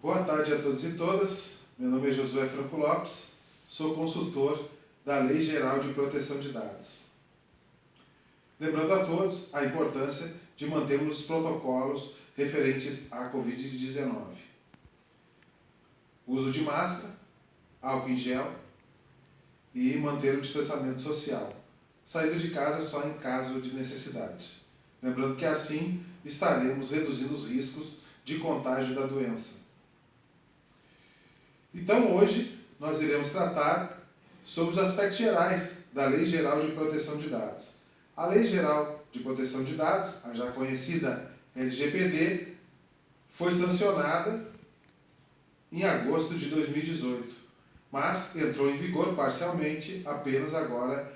Boa tarde a todos e todas. Meu nome é Josué Franco Lopes, sou consultor da Lei Geral de Proteção de Dados. Lembrando a todos a importância de mantermos os protocolos referentes à Covid-19. Uso de máscara, álcool em gel e manter o distanciamento social. Saída de casa só em caso de necessidade. Lembrando que assim estaremos reduzindo os riscos de contágio da doença. Então hoje nós iremos tratar sobre os aspectos gerais da Lei Geral de Proteção de Dados. A Lei Geral de Proteção de Dados, a já conhecida LGPD, foi sancionada em agosto de 2018, mas entrou em vigor parcialmente apenas agora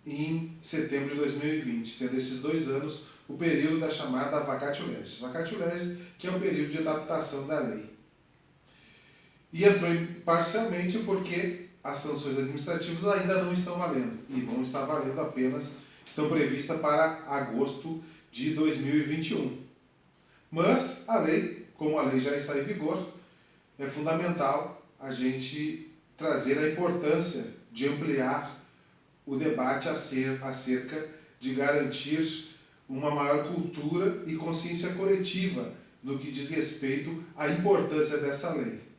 em setembro de 2020, sendo esses 2 anos o período da chamada vacatio legis. Vacatio legis, que é o período de adaptação da lei. E entrou parcialmente porque as sanções administrativas ainda não estão valendo e vão estar valendo apenas, estão previstas para agosto de 2021. Mas a lei, como a lei já está em vigor, é fundamental a gente trazer a importância de ampliar o debate acerca de garantir uma maior cultura e consciência coletiva no que diz respeito à importância dessa lei.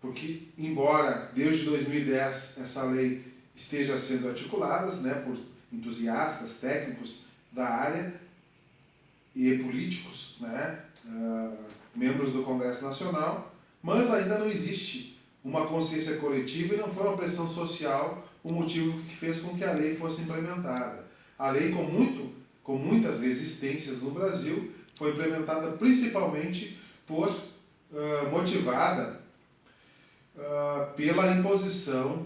Porque, embora desde 2010 essa lei esteja sendo articulada por entusiastas, técnicos da área e políticos, membros do Congresso Nacional, mas ainda não existe uma consciência coletiva e não foi uma pressão social o motivo que fez com que a lei fosse implementada. A lei, com muitas resistências no Brasil, foi implementada principalmente motivada pela imposição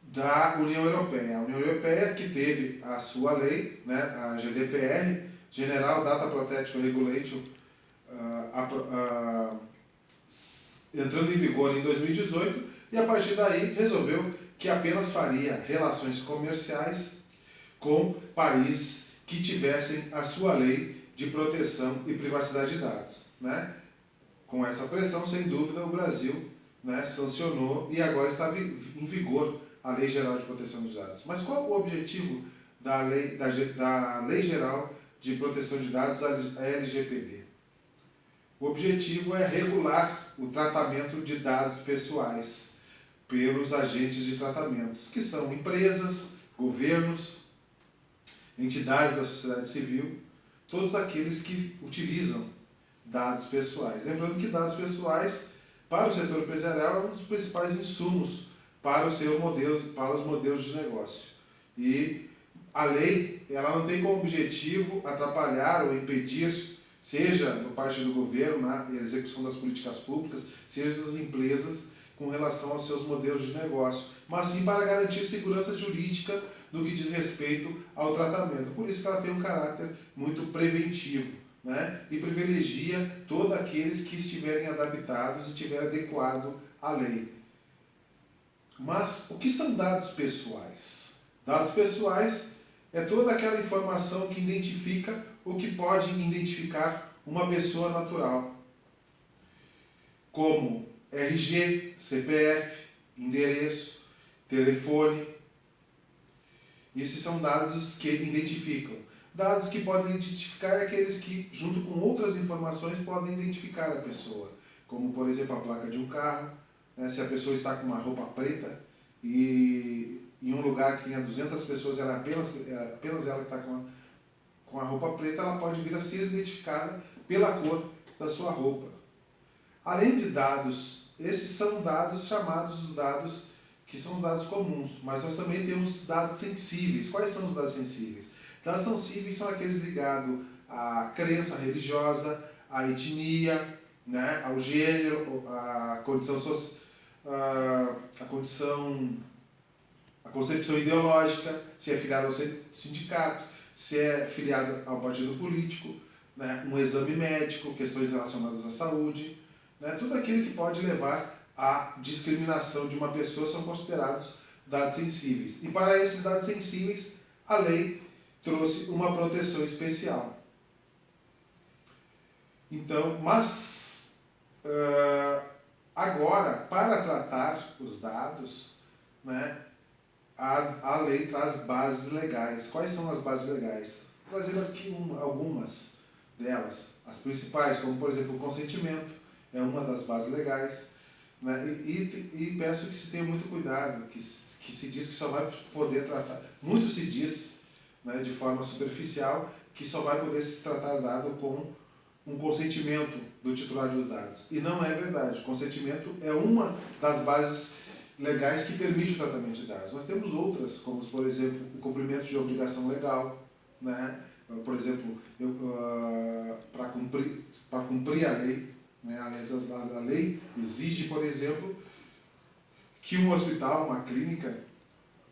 da União Europeia. A União Europeia que teve a sua lei, a GDPR, General Data Protection Regulation, entrando em vigor em 2018, e a partir daí resolveu que apenas faria relações comerciais com países que tivessem a sua lei de proteção e privacidade de dados. Com essa pressão, sem dúvida, o Brasil sancionou e agora está em vigor a Lei Geral de Proteção de Dados. Mas qual o objetivo da Lei Geral de Proteção de Dados, a LGPD? O objetivo é regular o tratamento de dados pessoais pelos agentes de tratamentos, que são empresas, governos, entidades da sociedade civil, todos aqueles que utilizam dados pessoais. Lembrando que dados pessoais, para o setor empresarial, é um dos principais insumos para os modelos de negócio. E a lei ela não tem como objetivo atrapalhar ou impedir, seja por parte do governo, na execução das políticas públicas, seja das empresas, com relação aos seus modelos de negócio, mas sim para garantir segurança jurídica no que diz respeito ao tratamento. Por isso que ela tem um caráter muito preventivo, e privilegia todos aqueles que estiverem adaptados e estiverem adequados à lei. Mas o que são dados pessoais? Dados pessoais é toda aquela informação que identifica o que pode identificar uma pessoa natural, como RG, CPF, endereço, telefone. Esses são dados que identificam. Dados que podem identificar é aqueles que, junto com outras informações, podem identificar a pessoa. Como, por exemplo, a placa de um carro, se a pessoa está com uma roupa preta e em um lugar que tenha 200 pessoas, apenas ela que está com a roupa preta, ela pode vir a ser identificada pela cor da sua roupa. Além de dados, esses são dados chamados os dados que são os dados comuns, mas nós também temos dados sensíveis. Quais são os dados sensíveis? Dados sensíveis são aqueles ligados à crença religiosa, à etnia, ao gênero, à concepção ideológica, se é filiado ao sindicato, se é filiado a um partido político, um exame médico, questões relacionadas à saúde, tudo aquilo que pode levar à discriminação de uma pessoa são considerados dados sensíveis. E para esses dados sensíveis, a lei trouxe uma proteção especial. Então, mas Agora, para tratar os dados, né, a lei traz bases legais. Quais são as bases legais? Trazendo aqui algumas delas. As principais, como por exemplo o consentimento, é uma das bases legais. Né? E peço que se tenha muito cuidado, que se diz que só vai poder tratar, muito se diz, né, de forma superficial, que só vai poder se tratar dado com um consentimento do titular dos dados. E não é verdade. O consentimento é uma das bases legais que permite o tratamento de dados. Nós temos outras, como por exemplo o cumprimento de obrigação legal, né? Por exemplo, para cumprir a lei, né? A lei exige, por exemplo, que um hospital, uma clínica,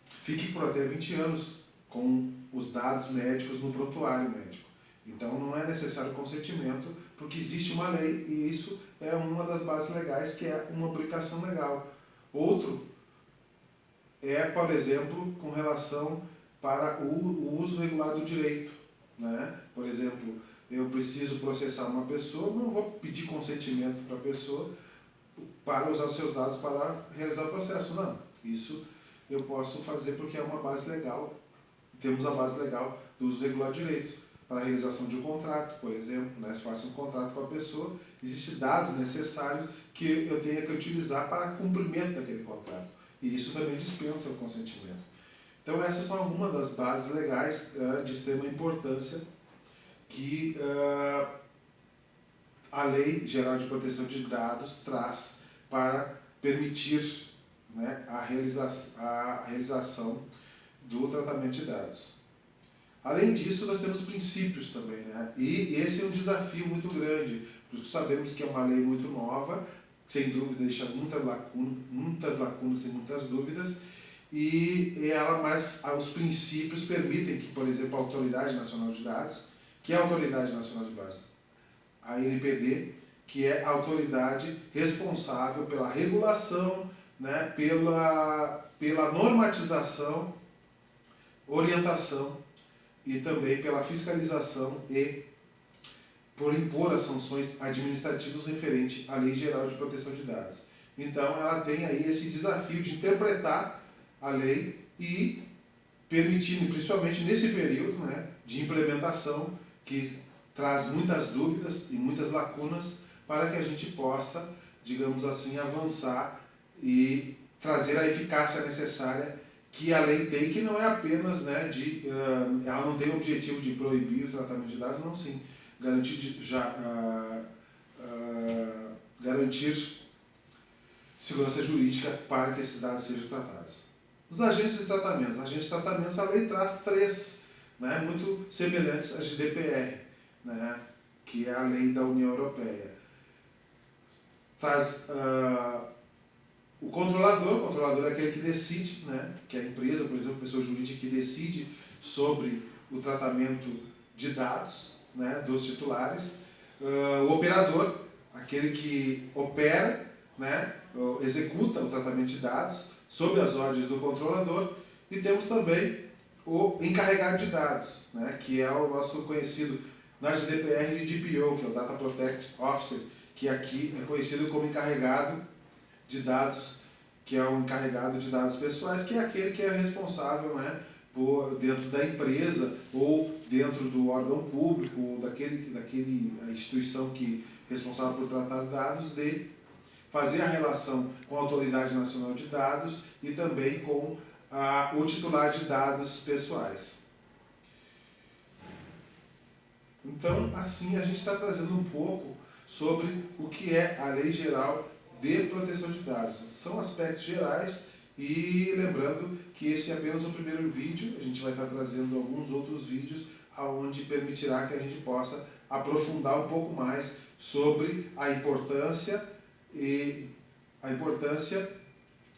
fique por até 20 anos com os dados médicos no prontuário médico. Então não é necessário consentimento, porque existe uma lei e isso é uma das bases legais, que é uma obrigação legal. Outro é, por exemplo, com relação para o uso regular do direito. Né? Por exemplo, eu preciso processar uma pessoa, não vou pedir consentimento para a pessoa para usar os seus dados para realizar o processo. Não, isso eu posso fazer porque é uma base legal. Temos a base legal do uso regular do direito. Para a realização de um contrato, por exemplo, né? Se faço um contrato com a pessoa, existem dados necessários que eu tenha que utilizar para cumprimento daquele contrato. E isso também dispensa o consentimento. Então essas são algumas das bases legais de extrema importância que a Lei Geral de Proteção de Dados traz para permitir, né, a realização do tratamento de dados. Além disso, nós temos princípios também, né? E esse é um desafio muito grande, porque sabemos que é uma lei muito nova, sem dúvida deixa muitas lacunas e muitas dúvidas, mas os princípios permitem que, por exemplo, a Autoridade Nacional de Dados, que é a Autoridade Nacional de Dados, a ANPD, que é a autoridade responsável pela regulação, né, pela normatização, orientação, e também pela fiscalização e por impor as sanções administrativas referentes à Lei Geral de Proteção de Dados. Então, ela tem aí esse desafio de interpretar a lei e permitindo, principalmente nesse período, né, de implementação, que traz muitas dúvidas e muitas lacunas, para que a gente possa, digamos assim, avançar e trazer a eficácia necessária que a lei tem, que não é apenas, né, ela não tem o objetivo de proibir o tratamento de dados, não, sim, garantir segurança jurídica para que esses dados sejam tratados. Os agentes de tratamento. Os agentes de tratamento, a lei traz 3, né, muito semelhantes à GDPR, né, que é a lei da União Europeia. Traz o controlador é aquele que decide, né, que é a empresa, por exemplo, a pessoa jurídica que decide sobre o tratamento de dados, né, dos titulares. O operador, aquele que opera, né, executa o tratamento de dados sob as ordens do controlador. E temos também o encarregado de dados, né, que é o nosso conhecido na GDPR de DPO, que é o Data Protect Officer, que aqui é conhecido como encarregado de dados, que é o encarregado de dados pessoais, que é aquele que é responsável, né, por dentro da empresa ou dentro do órgão público, ou daquele instituição que é responsável por tratar dados, de fazer a relação com a Autoridade Nacional de Dados e também com o titular de dados pessoais. Então, assim, a gente está trazendo um pouco sobre o que é a Lei Geral de Proteção de Dados. São aspectos gerais e lembrando que esse é apenas o primeiro vídeo, a gente vai estar trazendo alguns outros vídeos onde permitirá que a gente possa aprofundar um pouco mais sobre a importância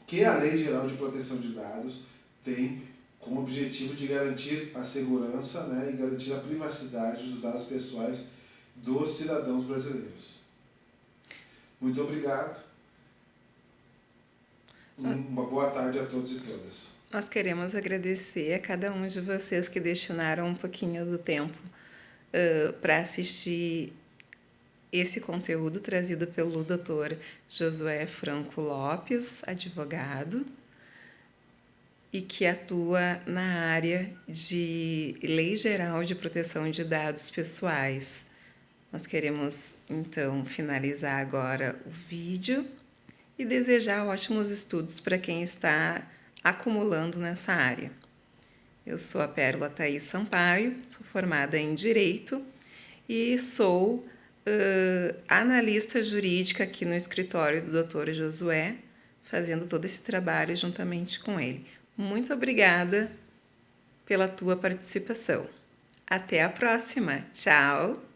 que a Lei Geral de Proteção de Dados tem com o objetivo de garantir a segurança, né, e garantir a privacidade dos dados pessoais dos cidadãos brasileiros. Muito obrigado. Uma boa tarde a todos e todas. Nós queremos agradecer a cada um de vocês que destinaram um pouquinho do tempo para assistir esse conteúdo trazido pelo Dr. Josué Franco Lopes, advogado, e que atua na área de Lei Geral de Proteção de Dados Pessoais. Nós queremos, então, finalizar agora o vídeo e desejar ótimos estudos para quem está acumulando nessa área. Eu sou a Pérola Thaís Sampaio, sou formada em Direito e sou analista jurídica aqui no escritório do Dr. Josué, fazendo todo esse trabalho juntamente com ele. Muito obrigada pela tua participação. Até a próxima. Tchau!